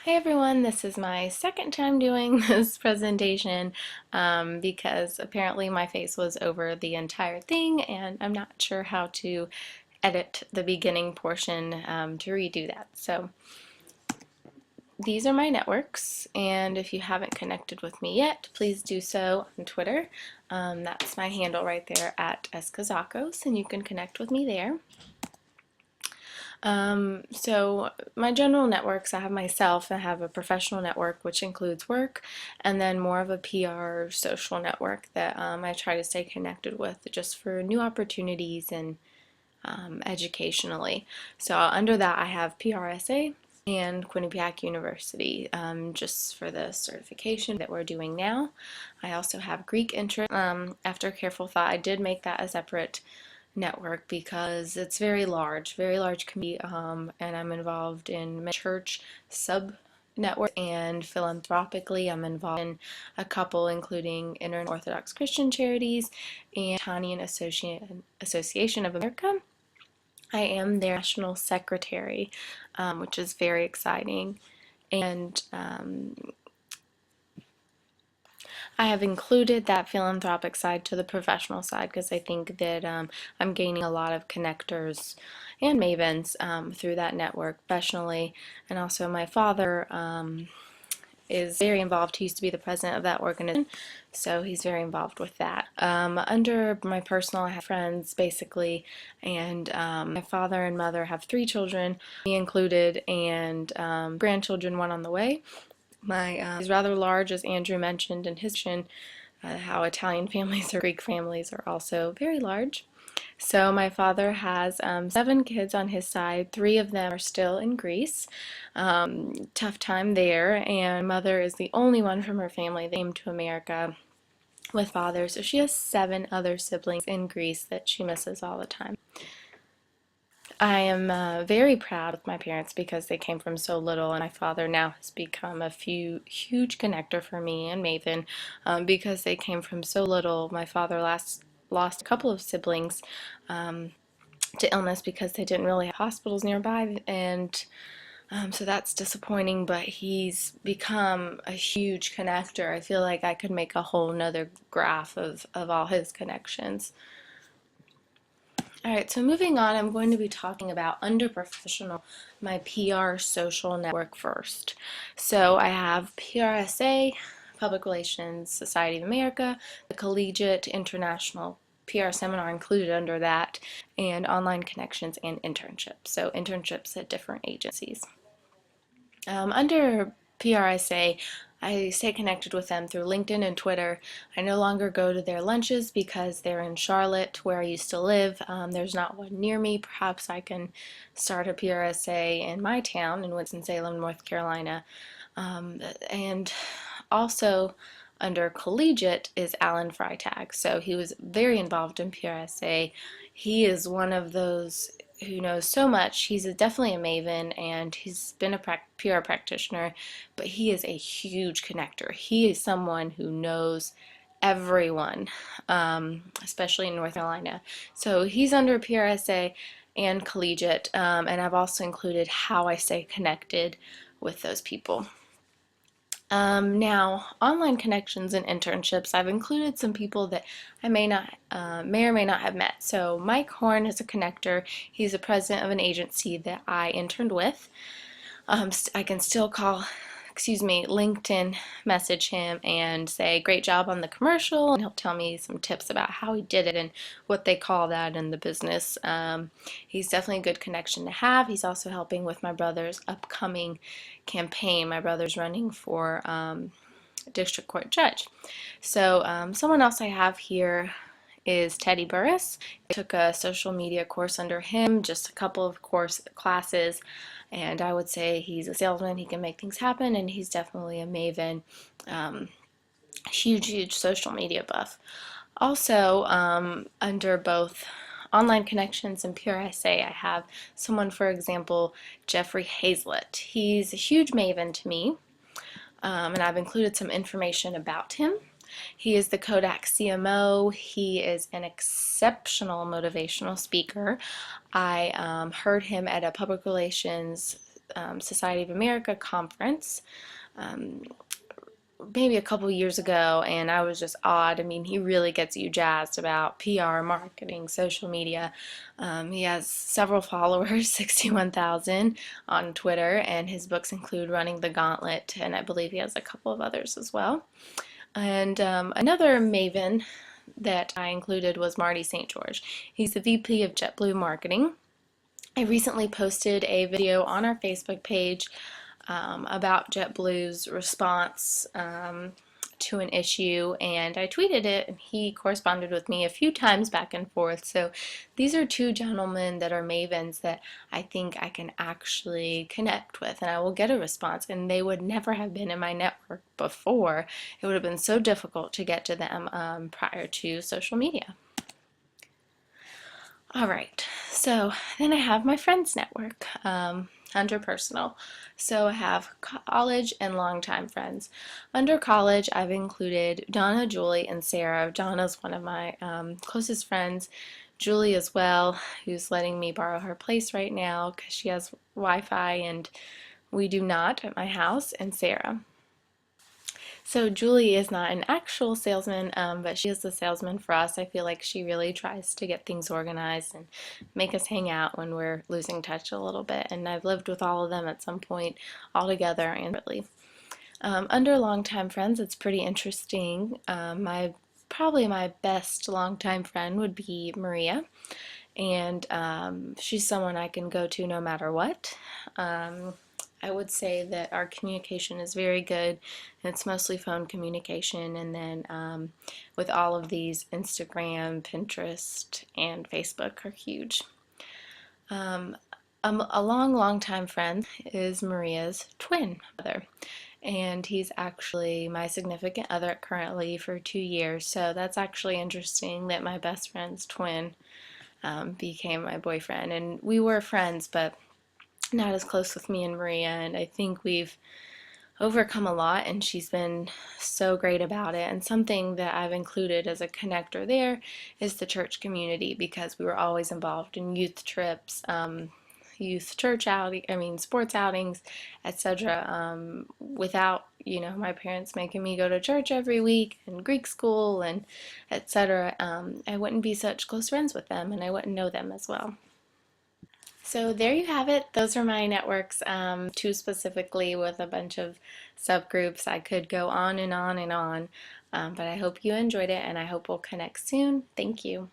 Hi everyone, this is my second time doing this presentation because apparently my face was over the entire thing and I'm not sure how to edit the beginning portion to redo that. So these are my networks, and if you haven't connected with me yet, please do so on Twitter. That's my handle right there at @skazakos, and you can connect with me there. So my general networks, I have myself, I have a professional network which includes work, and then more of a PR social network that I try to stay connected with just for new opportunities and educationally. So under that I have PRSA and Quinnipiac University, just for the certification that we're doing now. I also have Greek interest. After careful thought, I did make that a separate network because it's very large community, and I'm involved in church sub network, and philanthropically I'm involved in a couple, including Inter Orthodox Christian Charities and Italian Association of America. I am their national secretary, which is very exciting, and I have included that philanthropic side to the professional side because I think that I'm gaining a lot of connectors and mavens through that network professionally. And also my father is very involved. He used to be the president of that organization, so he's very involved with that. Under my personal, I have friends basically, and my father and mother have 3 children, me included, and grandchildren, one on the way. My is rather large, as Andrew mentioned in his how Italian families or Greek families are also very large. So my father has 7 kids on his side. 3 of them are still in Greece. Tough time there, and mother is the only one from her family that came to America with father, so she has 7 other siblings in Greece that she misses all the time. I am very proud of my parents because they came from so little, and my father now has become a huge connector for me and Maven, because they came from so little. My father lost a couple of siblings to illness because they didn't really have hospitals nearby, and so that's disappointing, but he's become a huge connector. I feel like I could make a whole nother graph of all his connections. Alright, so moving on, I'm going to be talking about under professional, my PR social network first. So I have PRSA, Public Relations Society of America, the Collegiate International PR Seminar included under that, and online connections and internships. So internships at different agencies. Under PRSA, I stay connected with them through LinkedIn and Twitter. I no longer go to their lunches because they're in Charlotte, where I used to live. There's not one near me. Perhaps I can start a PRSA in my town, in Winston-Salem, North Carolina. And also under collegiate is Alan Freitag. So he was very involved in PRSA. He is one of those who knows so much. He's definitely a maven, and he's been a PR practitioner, but he is a huge connector. He is someone who knows everyone, especially in North Carolina. So he's under PRSA and collegiate, and I've also included how I stay connected with those people. Now, online connections and internships, I've included some people that I may or may not have met. So Mike Horn is a connector. He's the president of an agency that I interned with. I can still LinkedIn message him and say, great job on the commercial, and he'll tell me some tips about how he did it and what they call that in the business. He's definitely a good connection to have. He's also helping with my brother's upcoming campaign. My brother's running for district court judge. So someone else I have here is Teddy Burris. I took a social media course under him, just a couple of classes, and I would say he's a salesman. He can make things happen, and he's definitely a maven, huge social media buff. Also, under both online connections and PRSA, I have someone, for example, Jeffrey Hazlett. He's a huge maven to me, and I've included some information about him. He is the Kodak CMO. He is an exceptional motivational speaker. I heard him at a public relations Society of America conference. Um, Maybe a couple years ago, and I was just awed. I mean, he really gets you jazzed about PR, marketing, social media. He has several followers, 61,000 on Twitter, and his books include Running the Gauntlet, and I believe he has a couple of others as well. And another maven that I included was Marty St. George. He's the VP of JetBlue Marketing. I recently posted a video on our Facebook page about JetBlue's response to an issue, and I tweeted it, and he corresponded with me a few times back and forth. So these are two gentlemen that are mavens that I think I can actually connect with, and I will get a response, and they would never have been in my network before. It would have been so difficult to get to them prior to social media. All right, so then I have my friends network under personal. So I have college and longtime friends. Under college, I've included Donna, Julie, and Sarah. Donna's one of my closest friends. Julie as well, who's letting me borrow her place right now because she has Wi-Fi and we do not at my house, and Sarah. So Julie is not an actual salesman, but she is the salesman for us. I feel like she really tries to get things organized and make us hang out when we're losing touch a little bit. And I've lived with all of them at some point all together and really. Under longtime friends, it's pretty interesting. Probably my best longtime friend would be Maria, and she's someone I can go to no matter what. I would say that our communication is very good. It's mostly phone communication, and then with all of these, Instagram, Pinterest, and Facebook are huge. A long time friend is Maria's twin brother, and he's actually my significant other currently for 2 years. So that's actually interesting that my best friend's twin became my boyfriend, and we were friends, but not as close with me and Maria, and I think we've overcome a lot, and she's been so great about it. And something that I've included as a connector there is the church community, because we were always involved in youth trips, youth church sports outings, etc. Without, my parents making me go to church every week and Greek school and etc., I wouldn't be such close friends with them, and I wouldn't know them as well. So there you have it. Those are my networks, two specifically with a bunch of subgroups. I could go on and on and on, but I hope you enjoyed it, and I hope we'll connect soon. Thank you.